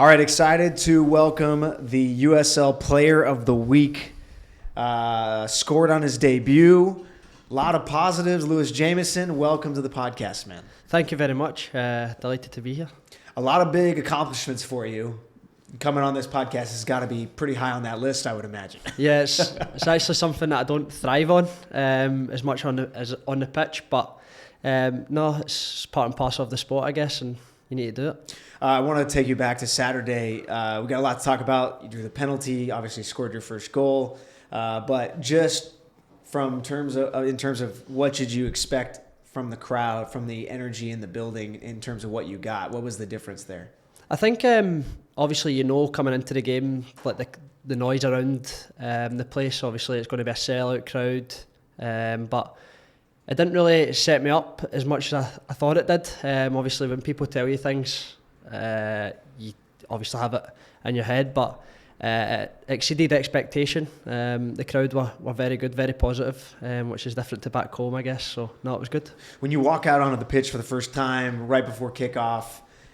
All right, excited to welcome the USL Player of the Week. Scored on his debut. A lot of positives. Lewis Jamieson, welcome to the podcast, man. Thank you very much. Delighted to be here. A lot of big accomplishments for you. Coming on this podcast has got to be pretty high on that list, I would imagine. Yeah, it's actually something that I don't thrive on as much as on the pitch, but no, it's part and parcel of the sport, I guess, and you need to do it. I want to take you back to Saturday. We got a lot to talk about. You drew the penalty, obviously scored your first goal, but just in terms of what did you expect from the crowd, from the energy in the building, in terms of what you got? What was the difference there? I think obviously coming into the game, like the noise around the place. Obviously, it's going to be a sellout crowd, but it didn't really set me up as much as I thought it did. Obviously, when people tell you things, you obviously have it in your head, but it exceeded expectation. The crowd were very good, very positive, which is different to back home, I guess. So, no, it was good. When you walk out onto the pitch for the first time, right before kickoff,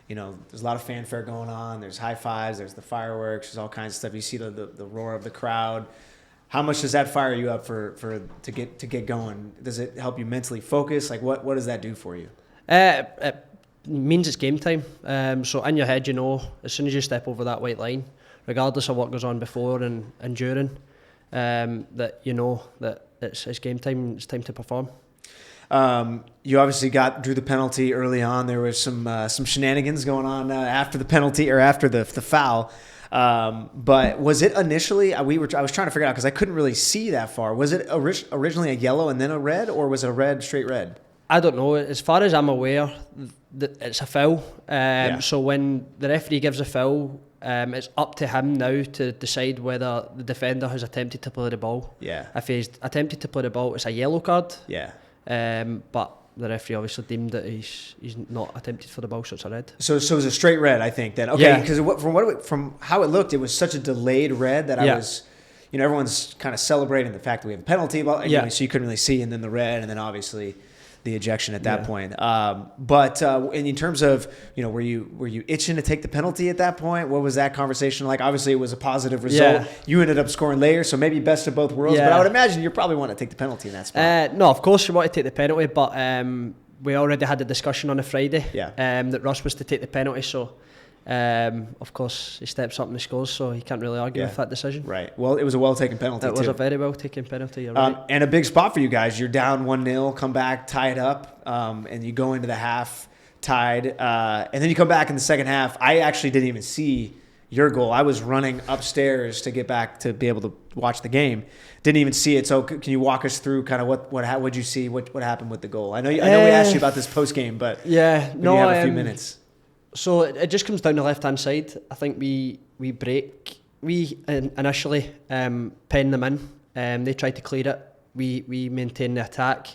there's a lot of fanfare going on. There's high fives, there's the fireworks, there's all kinds of stuff. You see the roar of the crowd. How much does that fire you up to get going? Does it help you mentally focus? Like what does that do for you? It means it's game time. So in your head, as soon as you step over that white line, regardless of what goes on before and during, that that it's game time. It's time to perform. You obviously drew the penalty early on. There was some shenanigans going on after the penalty or after the foul. But was it initially? I was trying to figure out because I couldn't really see that far. Was it originally a yellow and then a red, or was it a straight red? I don't know. As far as I'm aware, it's a foul. So when the referee gives a foul, it's up to him now to decide whether the defender has attempted to play the ball. Yeah. If he's attempted to play the ball, it's a yellow card. Yeah. But the referee obviously deemed that he's not attempted for the ball, so it's a red. So it was a straight red, I think, then. Okay, because from how it looked, it was such a delayed red that I was, everyone's kind of celebrating the fact that we have a penalty, so you couldn't really see, and then the red, and then obviously the ejection at that point. But in terms of, were you itching to take the penalty at that point? What was that conversation like? Obviously, it was a positive result. Yeah. You ended up scoring later, so maybe best of both worlds. Yeah. But I would imagine you probably want to take the penalty in that spot. No, of course you want to take the penalty, but we already had a discussion on a Friday that Russ was to take the penalty, so of course he steps up and he scores, so he can't really argue with that decision. Right. Well, it was a well-taken penalty. It was a very well-taken penalty, you're right. And a big spot for you guys. You're down 1-0, come back, tie it up, and you go into the half tied, and then you come back in the second half. I actually didn't even see your goal. I was running upstairs to get back to be able to watch the game. Didn't even see it. So can you walk us through kind of what you see? What happened with the goal? I know we asked you about this post game, but you have a few minutes. So it just comes down the left hand side. I think we break. We initially pen them in. They tried to clear it. We maintain the attack.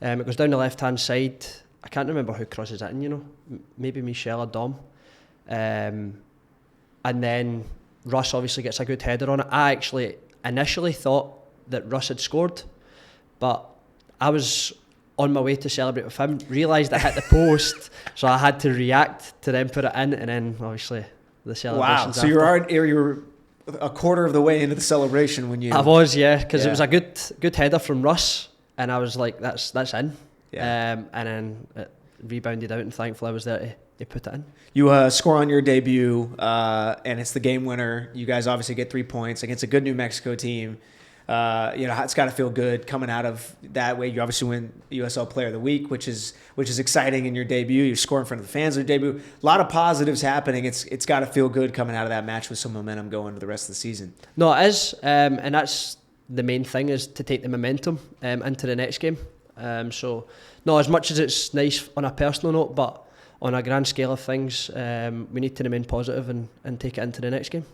It goes down the left hand side. I can't remember who crosses it in. Maybe Michelle or Dom. And then Russ obviously gets a good header on it. I actually initially thought that Russ had scored, but I was on my way to celebrate with him, realised I hit the post, so I had to react to then put it in, and then obviously the celebration. Wow, so you were a quarter of the way into the celebration when you... I was, because it was a good header from Russ, and I was like, that's in. Yeah. And then it rebounded out, and thankfully I was there to put it in. You score on your debut, and it's the game winner. You guys obviously get 3 points against a good New Mexico team. It's got to feel good coming out of that way. You obviously win USL Player of the Week, which is exciting in your debut. You score in front of the fans in your debut. A lot of positives happening. It's got to feel good coming out of that match with some momentum going into the rest of the season. No, it is, and that's the main thing, is to take the momentum into the next game. So, no, as much as it's nice on a personal note, but on a grand scale of things, we need to remain positive and take it into the next game.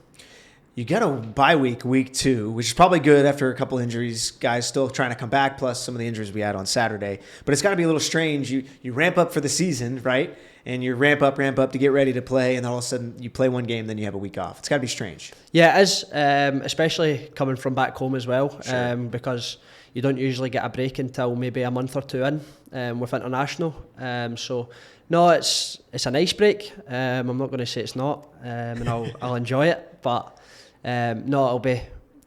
You get a bye week 2, which is probably good after a couple injuries. Guys still trying to come back, plus some of the injuries we had on Saturday. But it's got to be a little strange. You ramp up for the season, right? and you ramp up to get ready to play, and then all of a sudden you play one game, then you have a week off. It's got to be strange. Yeah, it is, especially coming from back home as well, Sure. because you don't usually get a break until maybe a month or two in with international. So no, it's a nice break. I'm not going to say it's not, and I'll enjoy it. But no, it'll be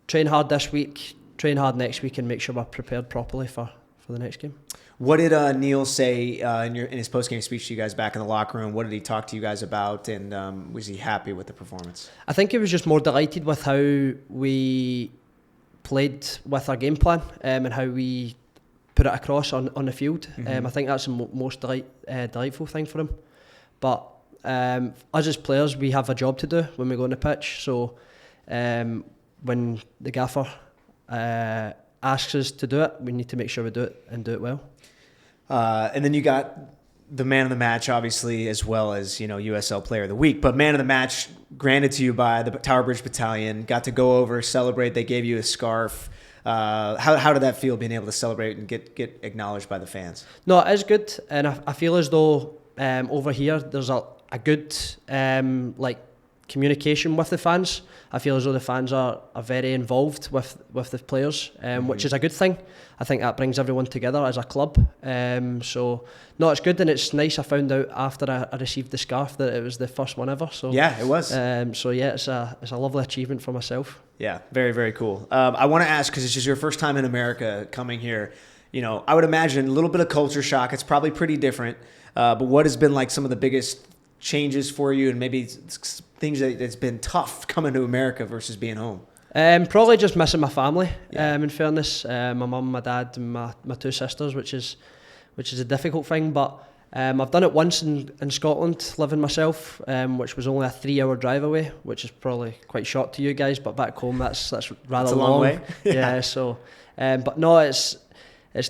train hard this week, train hard next week, and make sure we're prepared properly for the next game. What did Neil say in his post-game speech to you guys back in the locker room? What did he talk to you guys about, and was he happy with the performance? I think he was just more delighted with how we played with our game plan and how we put it across on the field. I think that's the most delightful thing for him. But us as players, we have a job to do when we go on the pitch. So when the gaffer asks us to do it, we need to make sure we do it and do it well. And then you got the man of the match, obviously, as well as, USL Player of the Week. But man of the match granted to you by the Tower Bridge Battalion. Got to go over, celebrate. They gave you a scarf. How did that feel, being able to celebrate and get acknowledged by the fans? No, it is good, and I feel as though over here there's a good communication with the fans. I feel as though the fans are very involved with the players, which is a good thing. I think that brings everyone together as a club. So no, it's good, and it's nice. I found out after I received the scarf that it was the first one ever. So yeah, it was. So yeah, it's a lovely achievement for myself. Yeah, very, very cool. I want to ask, because it's just your first time in America coming here. I would imagine a little bit of culture shock. It's probably pretty different. But what has been like some of the biggest changes for you, and maybe things that's been tough coming to America versus being home? Probably just missing my family. Yeah. In fairness, my mum, my dad, and my two sisters, which is a difficult thing. But I've done it once in Scotland, living myself, which was only a 3-hour drive away, which is probably quite short to you guys. But back home, that's rather a long way. Yeah. So, but no, it's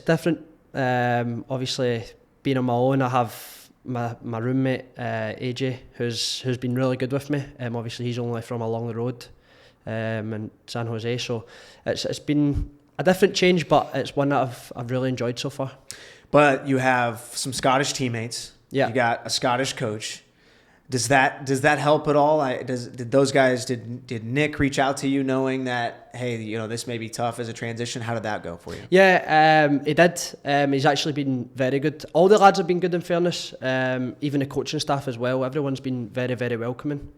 different. Obviously, being on my own, I have my roommate AJ, who's been really good with me. Obviously, he's only from along the road in San Jose, so it's been a different change, but it's one that I've really enjoyed so far. But you have some Scottish teammates. Yeah. You got a Scottish coach. Does that help at all? Did Nick reach out to you knowing that, hey, this may be tough as a transition? How did that go for you? Yeah, he did. He's actually been very good. All the lads have been good, in fairness. Even the coaching staff as well. Everyone's been very, very welcoming.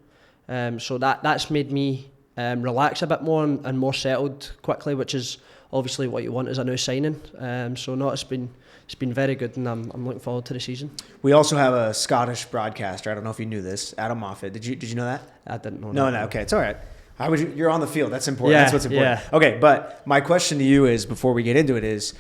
So that's made me relax a bit more and more settled quickly, which is obviously what you want as a new signing. So no, it's been very good, and I'm looking forward to the season. We also have a Scottish broadcaster. I don't know if you knew this, Adam Moffat. Did you know that? I didn't know. No. Okay, it's all right. How would you're on the field. That's important. Yeah, that's what's important. Yeah. Okay, but my question to you is, before we get into it, is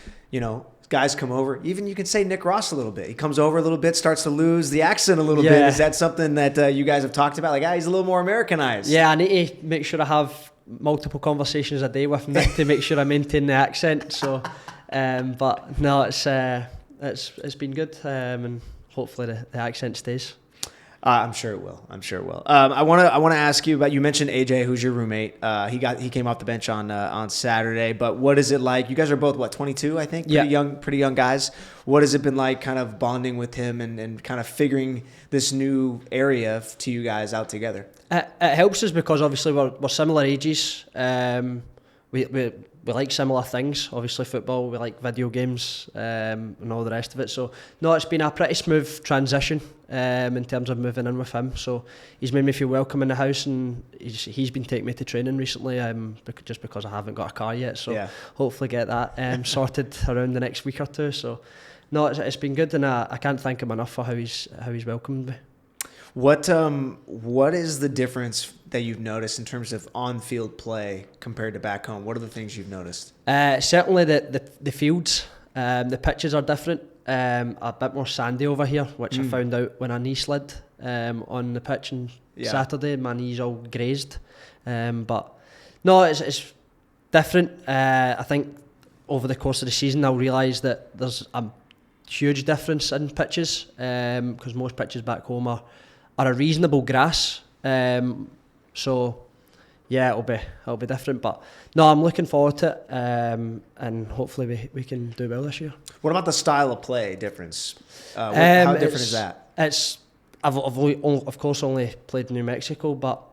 guys come over. Even you can say Nick Ross a little bit. He comes over a little bit, starts to lose the accent a little bit. Is that something that you guys have talked about? Like, he's a little more Americanized. Yeah, I need to make sure I have multiple conversations a day with Nick to make sure I maintain the accent. So, but no, it's been good, and hopefully the accent stays. I'm sure it will. I want to ask you about. You mentioned AJ, who's your roommate. He came off the bench on Saturday. But what is it like? You guys are both 22, I think. Pretty young guys. What has it been like, kind of bonding with him and kind of figuring this new area to you guys out together? It helps us because obviously we're similar ages. We like similar things. Obviously football, we like video games and all the rest of it. So no, it's been a pretty smooth transition in terms of moving in with him. So he's made me feel welcome in the house, and he's been taking me to training recently just because I haven't got a car yet. So hopefully get that sorted around the next week or two. So no, it's been good, and I can't thank him enough for how he's welcomed me. What is the difference that you've noticed in terms of on-field play compared to back home? What are the things you've noticed? Certainly the fields, the pitches are different, a bit more sandy over here, which I found out when I knee slid on the pitch on Saturday. My knees all grazed, but no, it's different. I think over the course of the season I'll realise that there's a huge difference in pitches, because most pitches back home are a reasonable grass. So yeah, it'll be different, but no, I'm looking forward to it, and hopefully we can do well this year. What about the style of play difference? How different is that? It's I've of course only played in New Mexico, but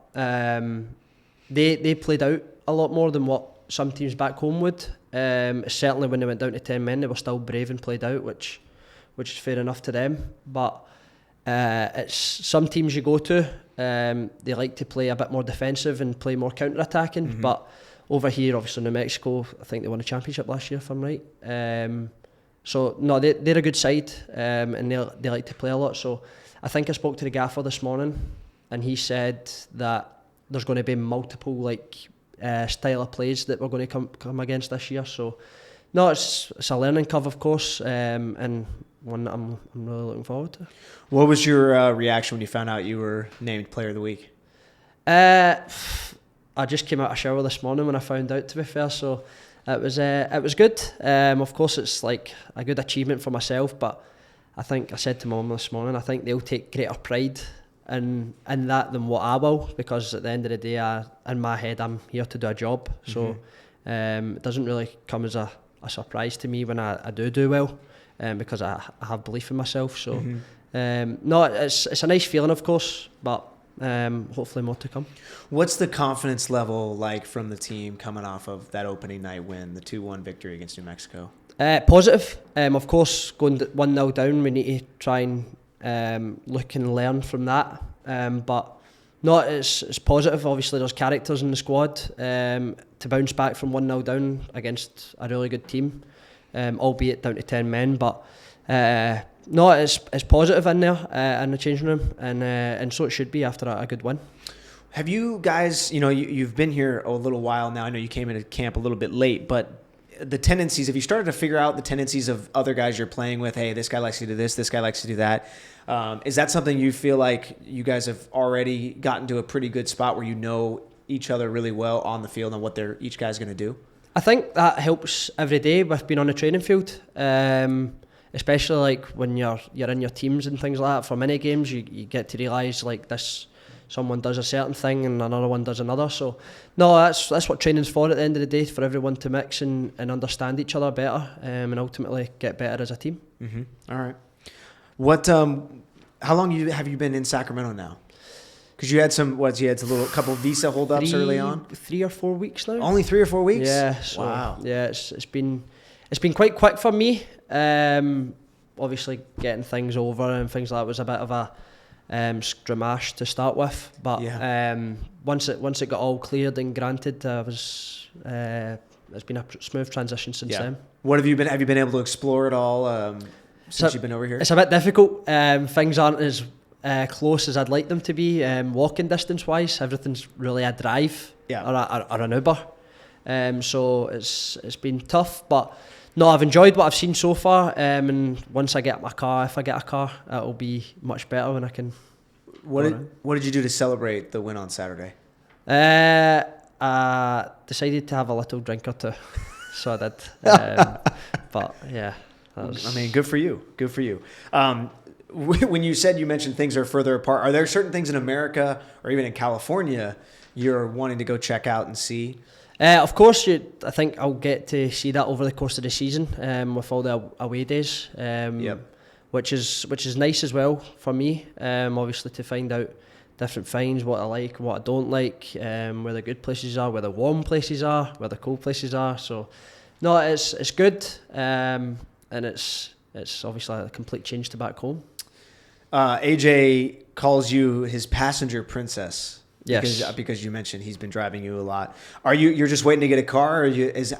they played out a lot more than what some teams back home would. Certainly when they went down to 10 men, they were still brave and played out, which is fair enough to them. But it's some teams you go to, they like to play a bit more defensive and play more counter-attacking. But over here, obviously New Mexico, I think they won a championship last year, if I'm right. So no, they're a good side, and they like to play a lot. So I think I spoke to the gaffer this morning, and he said that there's going to be multiple style of plays that we're going to come against this year. So no, it's a learning curve, of course, and one that I'm really looking forward to. What was your reaction when you found out you were named Player of the Week? I just came out of shower this morning when I found out, to be fair, so it was good. Of course, it's like a good achievement for myself, but I think I said to Mum this morning, I think they'll take greater pride in that than what I will, because at the end of the day, in my head, I'm here to do a job. So it doesn't really come as a surprise to me when I do well, because I have belief in myself. So no, it's a nice feeling, of course, but hopefully more to come. What's the confidence level like from the team coming off of that opening night win, the 2-1 victory against New Mexico? Positive. Of course, going 1-0 down, we need to try and look and learn from that. But no, it's positive. Obviously, there's characters in the squad to bounce back from 1-0 down against a really good team, albeit down to 10 men. But no, it's positive in there in the changing room, and so it should be after a good win. Have you guys, you've been here a little while now. I know you came into camp a little bit late, but the tendencies, have you started to figure out the tendencies of other guys you're playing with? Hey, this guy likes to do this guy likes to do that. Is that something you feel like you guys have already gotten to a pretty good spot where you know each other really well on the field and what each guy's going to do? I think that helps every day with being on the training field, especially like when you're in your teams and things like that. For many games, you get to realise like this. Someone does a certain thing and another one does another. So, no, that's what training's for at the end of the day, for everyone to mix and understand each other better, and ultimately get better as a team. All right. What? How long have you been in Sacramento now? Because you had a couple visa holdups early on. 3 or 4 weeks now. Only 3 or 4 weeks. Yeah. So, wow. Yeah, it's been quite quick for me. Obviously, getting things over and things like that was a bit of a scrumash to start with, but once it got all cleared and granted, it's been a smooth transition since then. What have you been able to explore at all since you've been over here? It's a bit difficult. Things aren't as close as I'd like them to be, walking distance wise. Everything's really a drive or an Uber, so it's been tough, but no, I've enjoyed what I've seen so far, and once I get my car, if I get a car, it'll be much better when I can. What did you do to celebrate the win on Saturday? I decided to have a little drink or two, so I did. But yeah, good for you. Good for you. When you mentioned things are further apart, are there certain things in America or even in California you're wanting to go check out and see? Of course, I think I'll get to see that over the course of the season, with all the away days, which is nice as well for me. Obviously, to find out different things, what I like, what I don't like, where the good places are, where the warm places are, where the cold places are. So, no, it's good, and it's obviously a complete change to back home. AJ calls you his passenger princess. Yes, because you mentioned he's been driving you a lot. You're just waiting to get a car?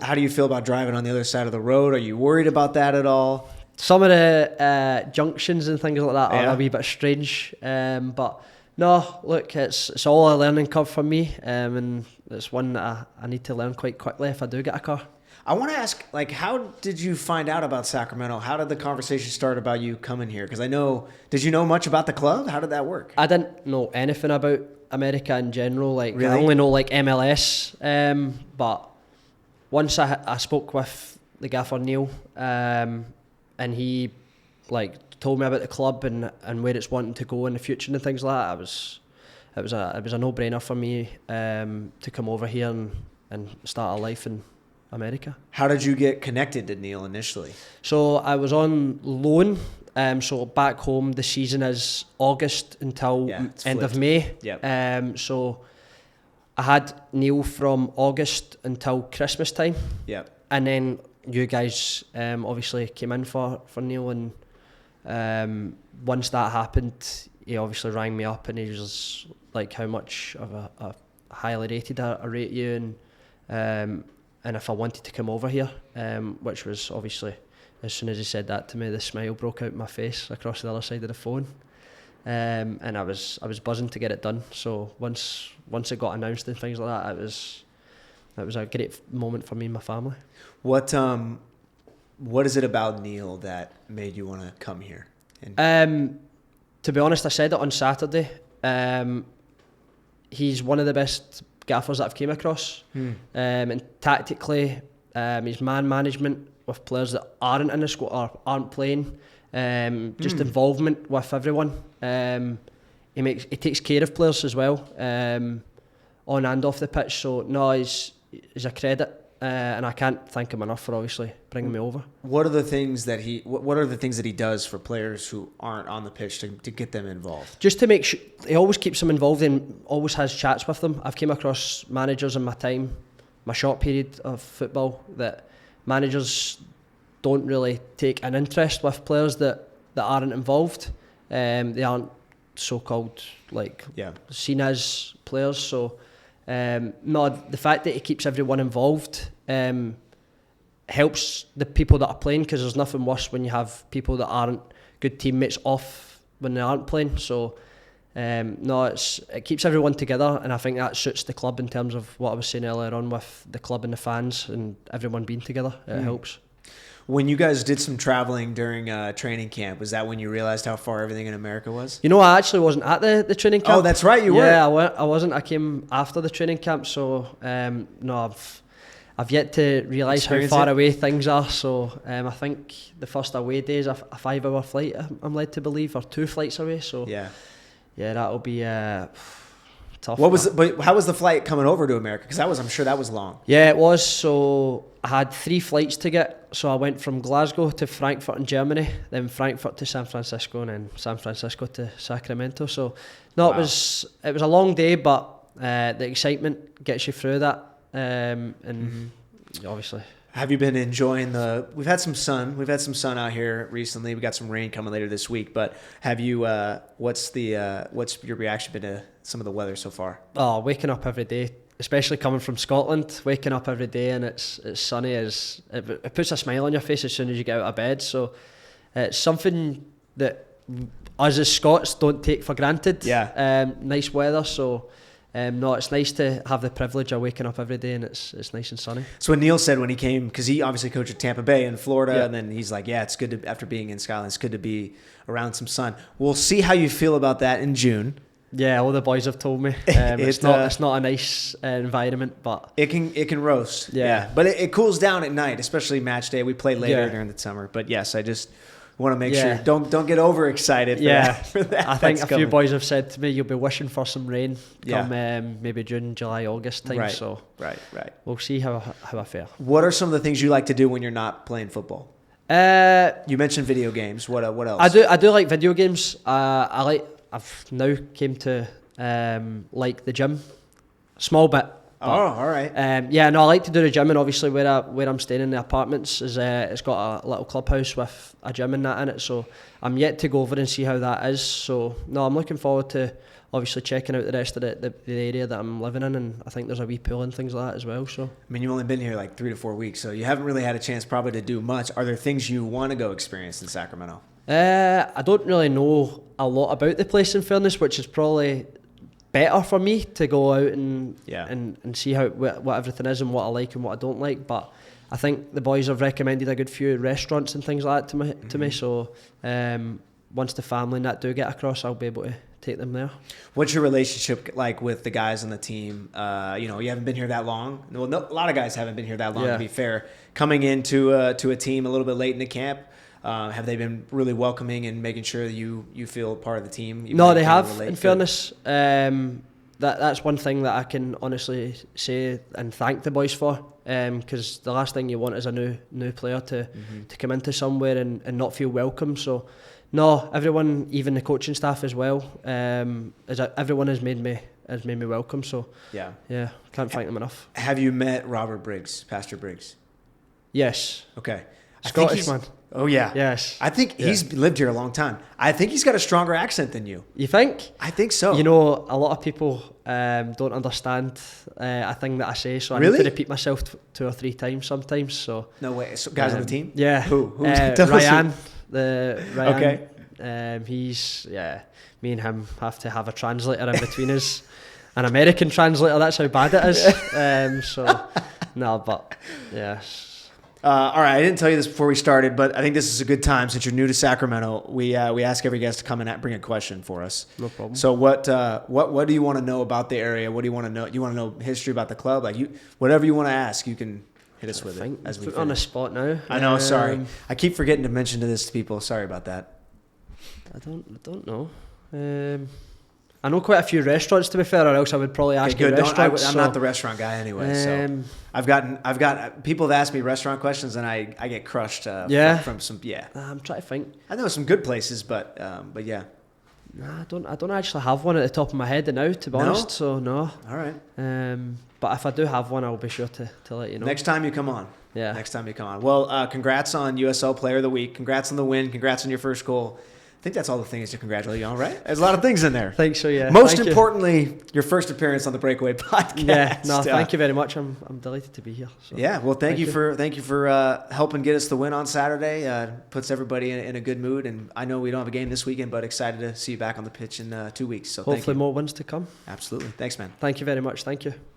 How do you feel about driving on the other side of the road? Are you worried about that at all? Some of the junctions and things like that are a wee bit strange, but no, look, it's all a learning curve for me, and it's one that I need to learn quite quickly if I do get a car. I want to ask, how did you find out about Sacramento? How did the conversation start about you coming here? Because did you know much about the club? How did that work? I didn't know anything about America in general. Really? I only know MLS, but once I spoke with the gaffer Neil, and he told me about the club and where it's wanting to go in the future and things like that, it was a no-brainer for me to come over here and start a life in America. How did you get connected to Neil initially? So I was on loan So back home, the season is August until end of May. Yep. So I had Neil from August until Christmas time. Yep. And then you guys obviously came in for Neil, and once that happened, he obviously rang me up and he was like, how much of a highly rated I rate you, and if I wanted to come over here, which was obviously, as soon as he said that to me, the smile broke out my face across the other side of the phone, and I was buzzing to get it done. So once it got announced and things like that, it was a great moment for me and my family. What is it about Neil that made you want to come here? To be honest, I said it on Saturday. He's one of the best gaffers that I've came across. And tactically, his man management with players that aren't in the squad or aren't playing, just involvement with everyone. He takes care of players as well, on and off the pitch. So no, he's a credit. And I can't thank him enough for obviously bringing me over. What are the things that he does for players who aren't on the pitch to get them involved? Just to make sure, he always keeps them involved and always has chats with them. I've came across managers in my short period of football, that managers don't really take an interest with players that aren't involved. They aren't so-called seen as players. So no, the fact that he keeps everyone involved helps the people that are playing, because there's nothing worse when you have people that aren't good teammates off when they aren't playing. So no, it keeps everyone together, and I think that suits the club in terms of what I was saying earlier on with the club and the fans and everyone being together. It helps. When you guys did some traveling during training camp, was that when you realized how far everything in America was? You know, I actually wasn't at the training camp. Oh, that's right, you were. Yeah, I wasn't. I came after the training camp, so no, I've yet to realise how far away things are. So I think the first away day is a 5-hour flight, I'm led to believe, or 2 flights away. So yeah, that'll be tough. But how was the flight coming over to America? Because I'm sure that was long. Yeah, it was. So I had 3 flights to get. So I went from Glasgow to Frankfurt in Germany, then Frankfurt to San Francisco, and then San Francisco to Sacramento. So no, wow. It was a long day, but the excitement gets you through that. And obviously, have you been enjoying we've had some sun out here recently. We got some rain coming later this week, but have you what's your reaction been to some of the weather so far? Oh, waking up every day, especially coming from Scotland, waking up every day and it's sunny, it puts a smile on your face as soon as you get out of bed. So it's something that us as Scots don't take for granted. Nice weather, so no, it's nice to have the privilege of waking up every day and it's nice and sunny. So when Neil said, when he came, because he obviously coached at Tampa Bay in Florida, and then he's like, it's good to, after being in Scotland, it's good to be around some sun. We'll see how you feel about that in June. Yeah, all the boys have told me it's not a nice environment, but it can roast. Yeah. But it cools down at night, especially match day. We play later during the summer, but yes, I just want to make sure don't get overexcited for that. I think a few boys have said to me you'll be wishing for some rain come maybe June, July, August time. So right. We'll see how I fare. What are some of the things you like to do when you're not playing football? You mentioned video games. What else? I do like video games. I've now came to like the gym, small bit. But, all right. I like to do the gym, and obviously where I'm staying in the apartments is it's got a little clubhouse with a gym and that in it. So I'm yet to go over and see how that is. So no, I'm looking forward to obviously checking out the rest of the area that I'm living in, and I think there's a wee pool and things like that as well. So I mean, you've only been here like 3 to 4 weeks, so you haven't really had a chance probably to do much. Are there things you want to go experience in Sacramento? I don't really know a lot about the place, in fairness, which is probably better for me to go out and see how what everything is and what I like and what I don't like. But I think the boys have recommended a good few restaurants and things like that to me. So once the family and that do get across, I'll be able to take them there. What's your relationship like with the guys on the team? You haven't been here that long. Well, a lot of guys haven't been here that long, to be fair. Coming into a team a little bit late in the camp, have they been really welcoming and making sure that you feel part of the team? No, they have, in fairness. That's one thing that I can honestly say and thank the boys for, because the last thing you want is a new player to come into somewhere and not feel welcome. So No, everyone, even the coaching staff as well. Everyone has made me welcome. So yeah, can't thank them enough. Have you met Pastor Briggs? Yes. Okay. Scottish man. Oh yeah. Yes. I think he's lived here a long time. I think he's got a stronger accent than you. You think? I think so. You know, a lot of people don't understand a thing that I say, so I need to repeat myself 2 or 3 times sometimes. So no way. So guys on the team? Yeah. Who? Ryan. Ryan. Okay. He's me and him have to have a translator in between us. An American translator. That's how bad it is. So no, but yeah. All right, I didn't tell you this before we started, but I think this is a good time since you're new to Sacramento. We ask every guest to come and bring a question for us. No problem. So what do you want to know about the area? What do you want to know? You want to know history about the club? Whatever you want to ask, you can hit us with it as we put on the spot now. I know. Sorry, I keep forgetting to mention this to people. Sorry about that. I don't know. I know quite a few restaurants, to be fair, or else I would probably ask you restaurants. I'm not the restaurant guy anyway, so I've got people that ask me restaurant questions, and I get crushed. From some. Yeah, I'm trying to think. I know some good places, but yeah. Nah, I don't actually have one at the top of my head now, to be honest. So no. All right. But if I do have one, I'll be sure to let you know. Next time you come on. Yeah. Next time you come on. Well, congrats on USL Player of the Week. Congrats on the win. Congrats on your first goal. I think that's all the things to congratulate you on, right? There's a lot of things in there. Think so, yeah. Most importantly, your first appearance on the Breakaway podcast. Yeah, no, thank you very much. I'm delighted to be here. So. Yeah, well, thank you for helping get us the win on Saturday. Puts everybody in a good mood, and I know we don't have a game this weekend, but excited to see you back on the pitch in 2 weeks. So hopefully more wins to come. Absolutely. Thanks, man. Thank you very much. Thank you.